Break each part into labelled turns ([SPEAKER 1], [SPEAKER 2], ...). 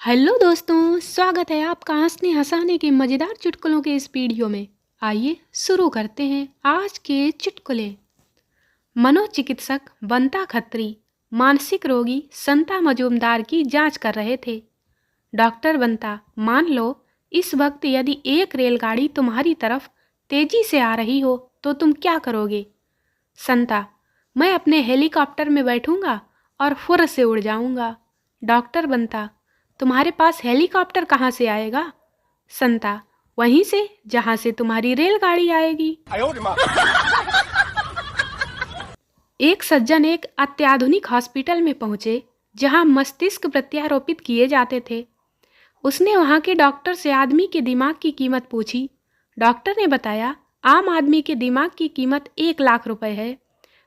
[SPEAKER 1] Hello दोस्तों, स्वागत है आपका हंसने हंसाने के मज़ेदार चुटकुलों के इस वीडियो में। आइए शुरू करते हैं आज के चुटकुले। मनोचिकित्सक बंता खत्री मानसिक रोगी संता मजूमदार की जांच कर रहे थे। डॉक्टर बंता, मान लो इस वक्त यदि एक रेलगाड़ी तुम्हारी तरफ तेजी से आ रही हो तो तुम क्या करोगे? संता, मैं अपने हेलीकॉप्टर में बैठूंगा और फुर से उड़ जाऊंगा। डॉक्टर बंता, तुम्हारे पास हेलीकॉप्टर कहाँ से आएगा? संता, वहीं से जहाँ से तुम्हारी रेलगाड़ी आएगी। एक सज्जन एक अत्याधुनिक हॉस्पिटल में पहुंचे जहां मस्तिष्क प्रत्यारोपित किए जाते थे। उसने वहां के डॉक्टर से आदमी के दिमाग की कीमत पूछी। डॉक्टर ने बताया, आम आदमी के दिमाग की कीमत 1 लाख रुपए है,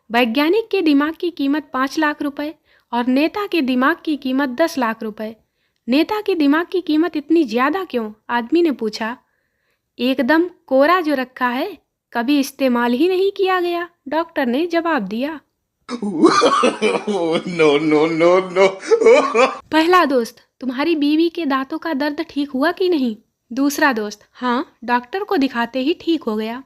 [SPEAKER 1] वैज्ञानिक के दिमाग की कीमत 5 लाख रुपए और नेता के दिमाग की कीमत 10 लाख रुपए। नेता के दिमाग की कीमत इतनी ज्यादा क्यों? आदमी ने पूछा। एकदम कोरा जो रखा है, कभी इस्तेमाल ही नहीं किया गया, डॉक्टर ने जवाब दिया।
[SPEAKER 2] No, no, no, no.
[SPEAKER 1] पहला दोस्त, तुम्हारी बीवी के दांतों का दर्द ठीक हुआ कि नहीं? दूसरा दोस्त, हाँ, डॉक्टर को दिखाते ही ठीक हो गया।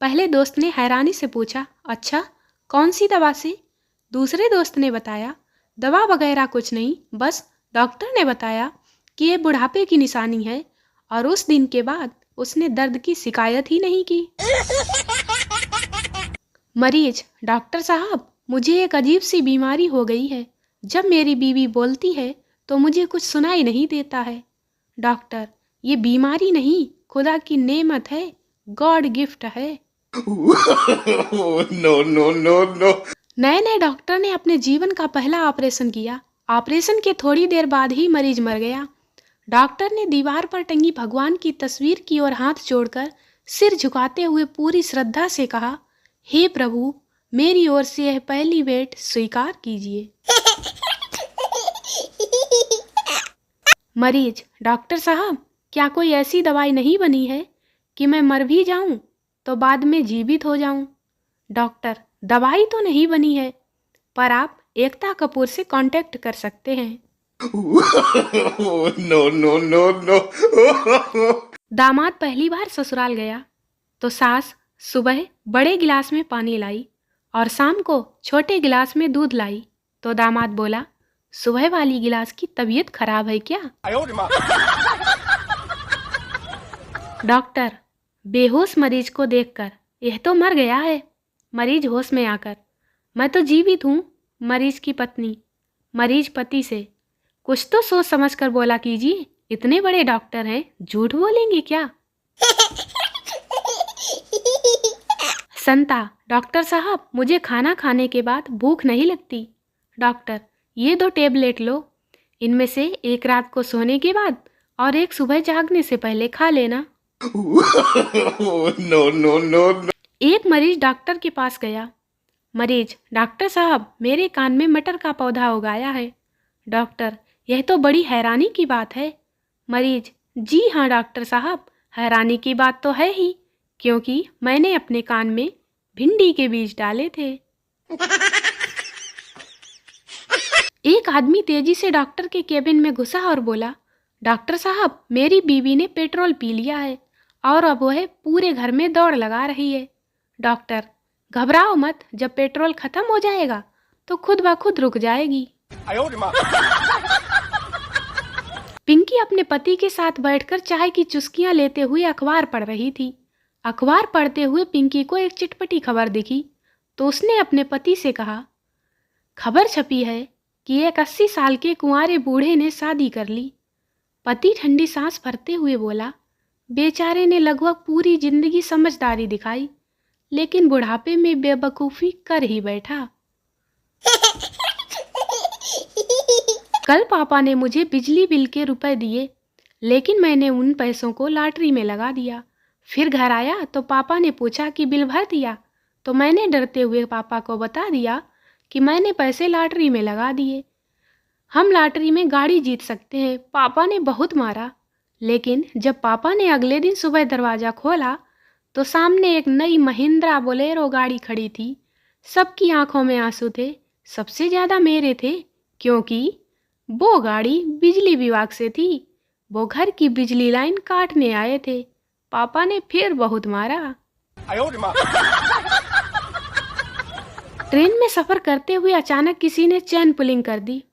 [SPEAKER 1] पहले दोस्त ने हैरानी से पूछा, अच्छा, कौन सी दवा से? दूसरे दोस्त ने बताया, दवा वगैरह कुछ नहीं, बस डॉक्टर ने बताया कि ये बुढ़ापे की निशानी है, और उस दिन के बाद उसने दर्द की शिकायत ही नहीं की। मरीज, डॉक्टर साहब, मुझे एक अजीब सी बीमारी हो गई है। जब मेरी बीवी बोलती है तो मुझे कुछ सुनाई नहीं देता है। डॉक्टर, ये बीमारी नहीं, खुदा की नेमत है, गॉड गिफ्ट है।
[SPEAKER 2] No, no, no, no.
[SPEAKER 1] नए नए डॉक्टर ने अपने जीवन का पहला ऑपरेशन किया। ऑपरेशन के थोड़ी देर बाद ही मरीज मर गया। डॉक्टर ने दीवार पर टंगी भगवान की तस्वीर की ओर हाथ जोड़कर सिर झुकाते हुए पूरी श्रद्धा से कहा, हे प्रभु, मेरी ओर से यह पहली भेंट स्वीकार कीजिए। मरीज, डॉक्टर साहब, क्या कोई ऐसी दवाई नहीं बनी है कि मैं मर भी जाऊं तो बाद में जीवित हो जाऊं? डॉक्टर, दवाई तो नहीं बनी है, पर आप एकता कपूर से कांटेक्ट कर सकते हैं।
[SPEAKER 2] No, no, no, no.
[SPEAKER 1] दामाद पहली बार ससुराल गया तो सास सुबह बड़े गिलास में पानी लाई और शाम को छोटे गिलास में दूध लाई। तो दामाद बोला, सुबह वाली गिलास की तबीयत खराब है क्या? डॉक्टर, बेहोश मरीज को देखकर, यह तो मर गया है। मरीज होश में आकर, मैं तो जीवित हूँ। मरीज की पत्नी मरीज पति से, कुछ तो सोच समझ कर बोला कीजिए, इतने बड़े डॉक्टर हैं, झूठ बोलेंगे क्या? संता, डॉक्टर साहब, मुझे खाना खाने के बाद भूख नहीं लगती। डॉक्टर, ये 2 टेबलेट लो, इनमें से एक रात को सोने के बाद और एक सुबह जागने से पहले खा लेना।
[SPEAKER 2] No, no, no, no.
[SPEAKER 1] एक मरीज डॉक्टर के पास गया। मरीज, डॉक्टर साहब, मेरे कान में मटर का पौधा उगाया है। डॉक्टर, यह तो बड़ी हैरानी की बात है। मरीज, जी हाँ डॉक्टर साहब, हैरानी की बात तो है ही, क्योंकि मैंने अपने कान में भिंडी के बीज डाले थे। एक आदमी तेजी से डॉक्टर के केबिन में घुसा और बोला, डॉक्टर साहब, मेरी बीवी ने पेट्रोल पी लिया है और अब वह पूरे घर में दौड़ लगा रही है। डॉक्टर, घबराओ मत, जब पेट्रोल खत्म हो जाएगा तो खुद ब खुद रुक जाएगी। पिंकी अपने पति के साथ बैठकर चाय की चुस्कियां लेते हुए अखबार पढ़ रही थी। अखबार पढ़ते हुए पिंकी को एक चिटपटी खबर दिखी तो उसने अपने पति से कहा, खबर छपी है कि एक 80 साल के कुंवारे बूढ़े ने शादी कर ली। पति ठंडी सांस भरते हुए बोला, बेचारे ने लगभग पूरी जिंदगी समझदारी दिखाई, लेकिन बुढ़ापे में बेवकूफ़ी कर ही बैठा। कल पापा ने मुझे बिजली बिल के रुपए दिए, लेकिन मैंने उन पैसों को लॉटरी में लगा दिया। फिर घर आया तो पापा ने पूछा कि बिल भर दिया, तो मैंने डरते हुए पापा को बता दिया कि मैंने पैसे लॉटरी में लगा दिए। हम लॉटरी में गाड़ी जीत सकते हैं। पापा ने बहुत मारा, लेकिन जब पापा ने अगले दिन सुबह दरवाज़ा खोला तो सामने एक नई महिंद्रा बोलेरो गाड़ी खड़ी थी। सबकी आंखों में आंसू थे, सबसे ज़्यादा मेरे थे, क्योंकि वो गाड़ी बिजली विभाग से थी। वो घर की बिजली लाइन काटने आए थे। पापा ने फिर बहुत मारा। ट्रेन में सफर करते हुए अचानक किसी ने चेन पुलिंग कर दी।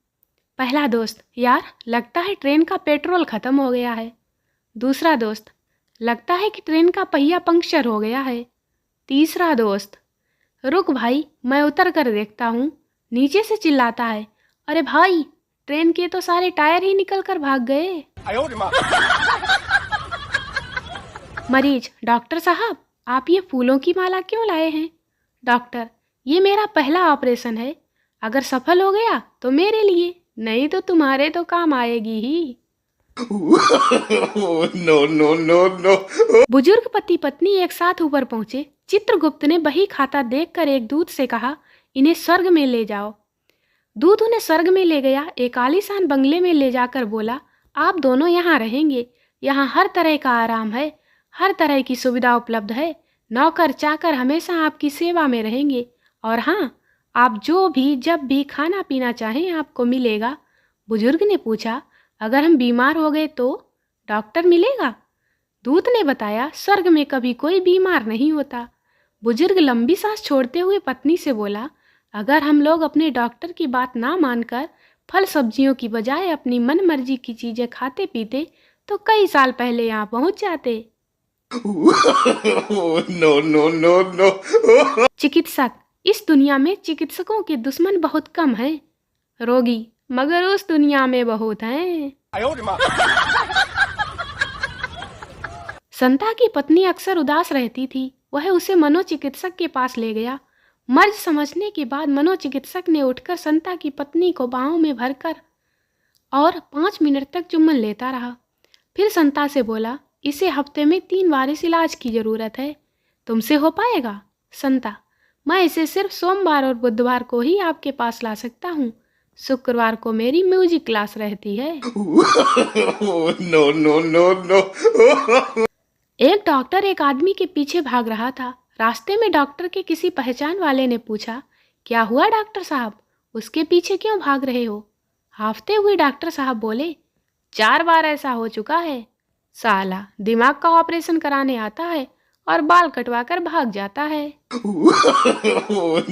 [SPEAKER 1] पहला दोस्त, यार लगता है ट्रेन का पेट्रोल खत्म हो गया है। दूसरा दोस्त, लगता है कि ट्रेन का पहिया पंक्चर हो गया है। तीसरा दोस्त, रुक भाई मैं उतर कर देखता हूँ। नीचे से चिल्लाता है, अरे भाई ट्रेन के तो सारे टायर ही निकल कर भाग गए। मरीज, डॉक्टर साहब आप ये फूलों की माला क्यों लाए हैं? डॉक्टर, ये मेरा पहला ऑपरेशन है। अगर सफल हो गया तो मेरे लिए, नहीं तो तुम्हारे तो काम आएगी ही।
[SPEAKER 2] no, no, no, no.
[SPEAKER 1] बुजुर्ग पति पत्नी एक साथ ऊपर पहुंचे। चित्रगुप्त ने बही खाता देखकर एक दूत से कहा, इन्हें स्वर्ग में ले जाओ। दूत उन्हें स्वर्ग में ले गया। एक आलीशान बंगले में ले जाकर बोला, आप दोनों यहाँ रहेंगे। यहाँ हर तरह का आराम है, हर तरह की सुविधा उपलब्ध है। नौकर चाकर हमेशा आपकी सेवा में रहेंगे। और हाँ, आप जो भी जब भी खाना पीना चाहें आपको मिलेगा। बुजुर्ग ने पूछा, अगर हम बीमार हो गए तो डॉक्टर मिलेगा? दूत ने बताया, स्वर्ग में कभी कोई बीमार नहीं होता। बुजुर्ग लंबी सांस छोड़ते हुए पत्नी से बोला, अगर हम लोग अपने डॉक्टर की बात ना मानकर फल सब्जियों की बजाय अपनी मन मर्जी की चीजें खाते पीते तो कई साल पहले यहाँ पहुंच जाते।
[SPEAKER 2] no, no, no, no.
[SPEAKER 1] चिकित्सक, इस दुनिया में चिकित्सकों के दुश्मन बहुत कम हैं। रोगी, मगर उस दुनिया में बहुत हैं। संता की पत्नी अक्सर उदास रहती थी। वह उसे मनोचिकित्सक के पास ले गया। मर्ज समझने के बाद मनोचिकित्सक ने उठकर संता की पत्नी को बाहों में भरकर और 5 मिनट तक चुम्बन लेता रहा। फिर संता से बोला, इसे हफ्ते में 3 बार इस इलाज की जरूरत है। तुमसे हो पाएगा? संता, मैं इसे सिर्फ सोमवार और बुधवार को ही आपके पास ला सकता हूँ। शुक्रवार को मेरी म्यूजिक क्लास रहती है।
[SPEAKER 2] no, no, no, no.
[SPEAKER 1] एक डॉक्टर एक आदमी के पीछे भाग रहा था। रास्ते में डॉक्टर के किसी पहचान वाले ने पूछा, क्या हुआ डॉक्टर साहब, उसके पीछे क्यों भाग रहे हो? हांफते हुए डॉक्टर साहब बोले, 4 बार ऐसा हो चुका है। साला दिमाग का ऑपरेशन कराने आता है और बाल कटवा कर भाग जाता है।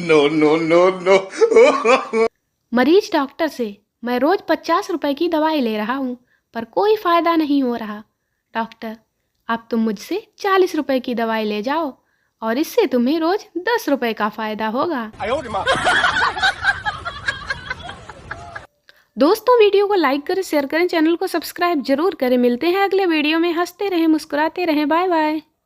[SPEAKER 2] no, no, no, no.
[SPEAKER 1] मरीज डॉक्टर से, मैं रोज 50 रुपए की दवाई ले रहा हूँ पर कोई फायदा नहीं हो रहा। डॉक्टर, अब तुम मुझसे 40 रुपए की दवाई ले जाओ और इससे तुम्हें रोज 10 रुपए का फायदा होगा। दोस्तों वीडियो को लाइक करें, शेयर करें, चैनल को सब्सक्राइब जरूर करें। मिलते हैं अगले वीडियो में। हंसते रहें, मुस्कुराते रहें। Bye bye.